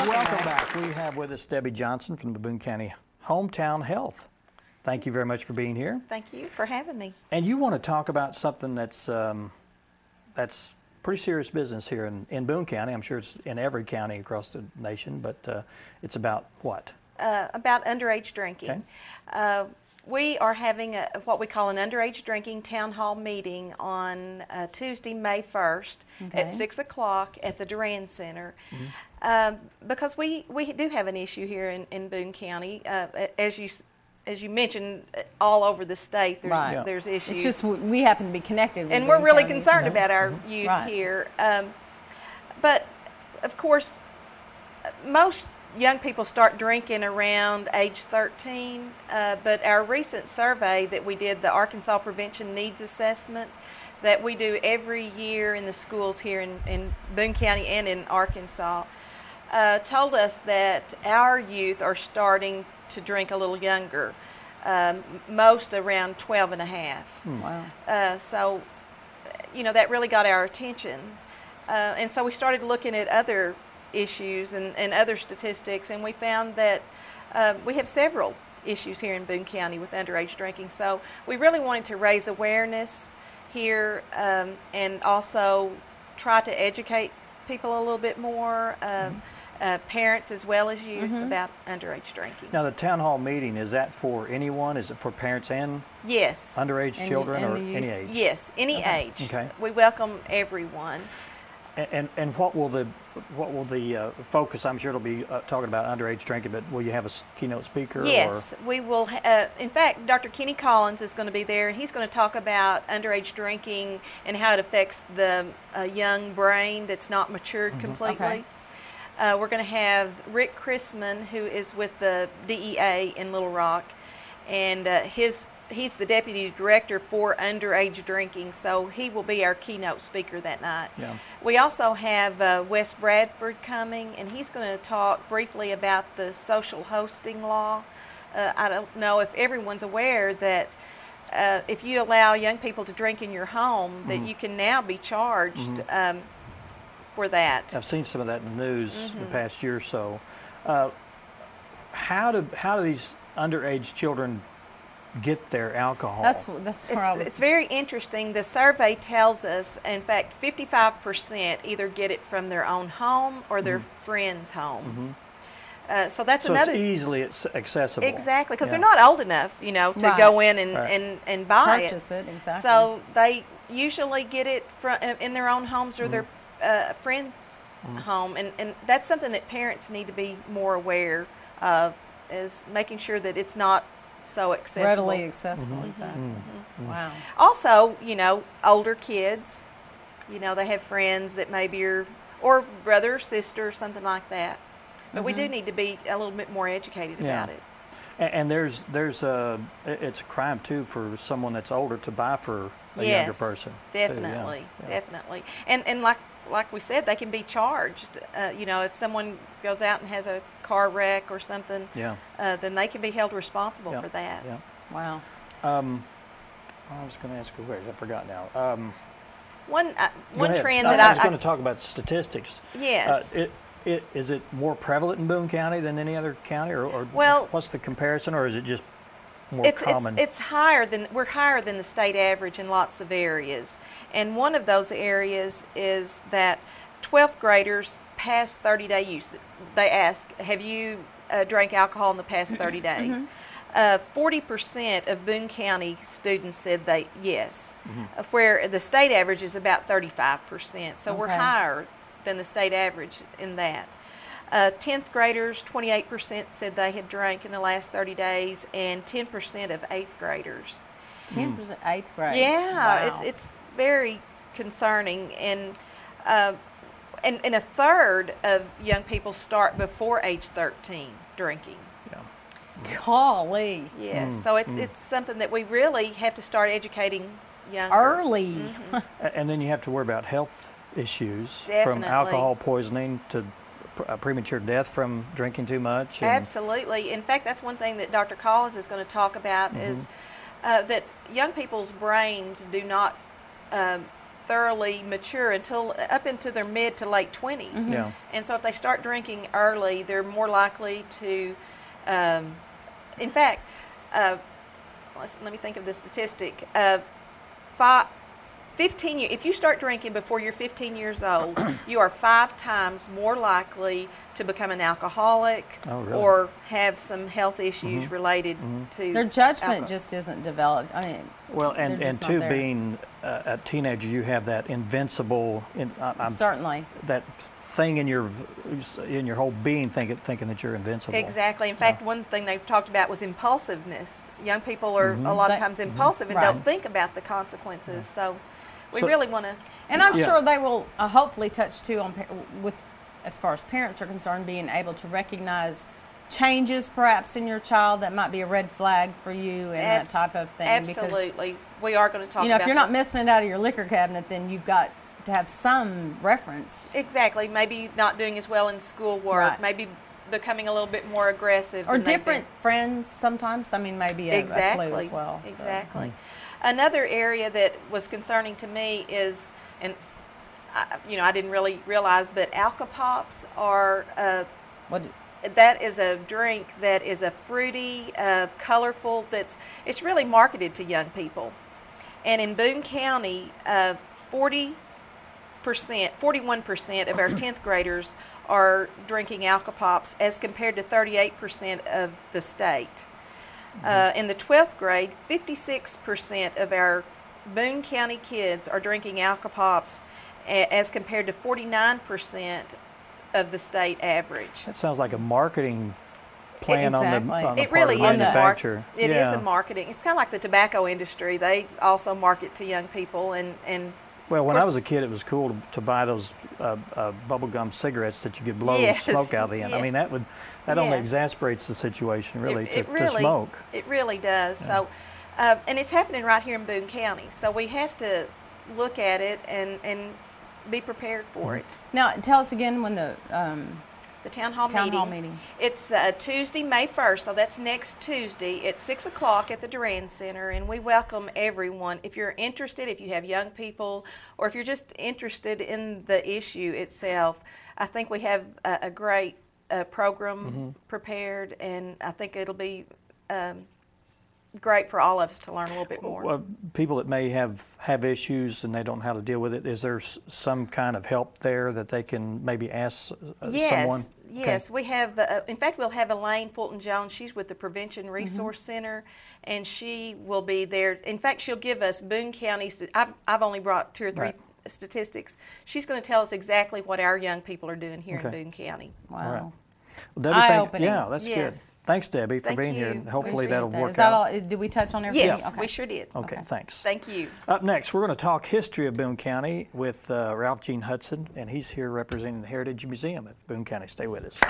Welcome back. We have with us Debbie Johnson from the Boone County Hometown Health. Thank you very much for being here. Thank you for having me. And you want to talk about something that's pretty serious business here in Boone County. I'm sure it's in every county across the nation, but it's about what? About underage drinking. Okay. We are having what we call an underage drinking town hall meeting on Tuesday, May 1st at 6 o'clock at the Durand Center. Because we do have an issue here in Boone County. As you mentioned, all over the state there's issues. It's just we happen to be connected with and we're really County, concerned so. about our youth here. But of course, most young people start drinking around age 13, but our recent survey that we did, the Arkansas Prevention Needs Assessment, that we do every year in the schools here in Boone County and in Arkansas, told us that our youth are starting to drink a little younger, most around 12 and a half. Wow. So, you know, that really got our attention. And so we started looking at other issues and other statistics, and we found that we have several issues here in Boone County with underage drinking. So we really wanted to raise awareness here and also try to educate people a little bit more, parents as well as youth, about underage drinking. Now, the town hall meeting, is that for anyone? Is it for parents and Yes. underage children or any age? Yes, any age. Okay. We welcome everyone. And what will the focus? I'm sure it'll be talking about underage drinking, but will you have a keynote speaker? Yes, we will. In fact, Dr. Kenny Collins is going to be there, and he's going to talk about underage drinking and how it affects the young brain that's not matured completely. Okay. We're going to have Rick Chrisman, who is with the DEA in Little Rock, and he's the deputy director for underage drinking, so he will be our keynote speaker that night. Yeah. We also have Wes Bradford coming, and he's going to talk briefly about the social hosting law. I don't know if everyone's aware that if you allow young people to drink in your home, that you can now be charged for that. I've seen some of that in the news the past year or so. How do these underage children get their alcohol? That's where I was. It's very interesting. The survey tells us, in fact, 55% either get it from their own home or their friend's home. So that's so another. It's easily accessible. Exactly, because they're not old enough, you know, to go in and buy Purchase it. Exactly. So they usually get it in their own homes or their friend's home, and that's something that parents need to be more aware of, is making sure that it's not so accessible. Readily accessible, exactly. Wow. Also, you know, older kids, you know, they have friends that maybe are, or brother or sister or something like that. But we do need to be a little bit more educated about it. And there's it's a crime too for someone that's older to buy for a younger person. Definitely, definitely. And like we said, they can be charged. You know, if someone goes out and has a car wreck or something, then they can be held responsible for that. Yeah. Wow. I was going to ask a question. I forgot now. One Go trend ahead. that I was going to talk about statistics. Yes. Is it more prevalent in Boone County than any other county, or well, what's the comparison, or is it just more common? It's higher than, we're higher than the state average in lots of areas, and one of those areas is that 12th graders past 30-day use. They ask, have you drank alcohol in the past 30 days? 40% of Boone County students said yes, where the state average is about 35%. So we're higher than the state average in that. 10th graders, 28% said they had drank in the last 30 days, and 10% of 8th graders. 10% 8th grade. Yeah, wow. it's very concerning, and a third of young people start before age 13 drinking. Golly. Yes, so it's something that we really have to start educating younger. Early. And then you have to worry about health issues, from Definitely. alcohol poisoning to premature death from drinking too much. Absolutely. In fact, that's one thing that Dr. Collins is going to talk about is that young people's brains do not thoroughly mature until up into their mid to late 20s. Yeah. And so if they start drinking early, they're more likely to, in fact, let me think of the statistic. 15 years, if you start drinking before you're 15 years old, you are 5 times more likely to become an alcoholic or have some health issues related to Their judgment alcohol. just isn't developed. I mean, Well, they're and just not two, there. being a teenager, you have that invincible, Certainly. that thing in your whole being thinking that you're invincible. Exactly. In fact, one thing they talked about was impulsiveness. Young people are a lot of times impulsive and Right. don't think about the consequences. So we really want to. And I'm Yeah. sure they will hopefully touch too on with, as far as parents are concerned, being able to recognize changes perhaps in your child that might be a red flag for you and that type of thing. Absolutely. We are going to talk Because, about if you're not this. missing it out of your liquor cabinet, then you've got to have some reference. Exactly. Maybe not doing as well in schoolwork. Right. Maybe becoming a little bit more aggressive. Or than they've different friends sometimes. I mean, maybe a clue as well. so. Exactly. Another area that was concerning to me is, and I didn't really realize, but Alka-Pops are, What? that is a drink that is a fruity, colorful, it's really marketed to young people. And in Boone County, 41% of our 10th graders are drinking Alka-Pops as compared to 38% of the state. In the 12th grade, 56% of our Boone County kids are drinking Alka-Pops as compared to 49% of the state average. That sounds like a marketing plan on Exactly. the It part really of the is a manufacturer. It is a marketing. It's kind of like the tobacco industry. They also market to young people and Well, when course- I was a kid, it was cool to buy those bubblegum cigarettes that you could blow Yes, smoke out the end. yeah. I mean, that only Yes. exasperates the situation, really, It to really, smoke. It really does. So, and it's happening right here in Boone County. So we have to look at it and be prepared for it. Now, tell us again when the The town hall meeting. It's Tuesday, May 1st, so that's next Tuesday at 6 o'clock at the Duran Center, and we welcome everyone. If you're interested, if you have young people, or if you're just interested in the issue itself, I think we have a great program prepared, and I think it'll be great for all of us to learn a little bit more. People that may have issues and they don't know how to deal with it, is there some kind of help there that they can maybe ask someone? Yes, we have, in fact, we'll have Elaine Fulton-Jones. She's with the Prevention Resource Center, and she will be there. In fact, she'll give us Boone County, I've only brought 2 or 3 statistics. She's going to tell us exactly what our young people are doing here in Boone County. Wow. All right. Well, Debbie, Eye-opening. yeah, that's good. Yes. Thanks, Debbie, for Thank being here. you. And hopefully Appreciate that'll that. work Is that out. all? Did we touch on everything? Yes, Okay. we sure did. Okay, thanks. Thank you. Up next, we're going to talk history of Boone County with Ralph Gene Hudson, and he's here representing the Heritage Museum at Boone County. Stay with us.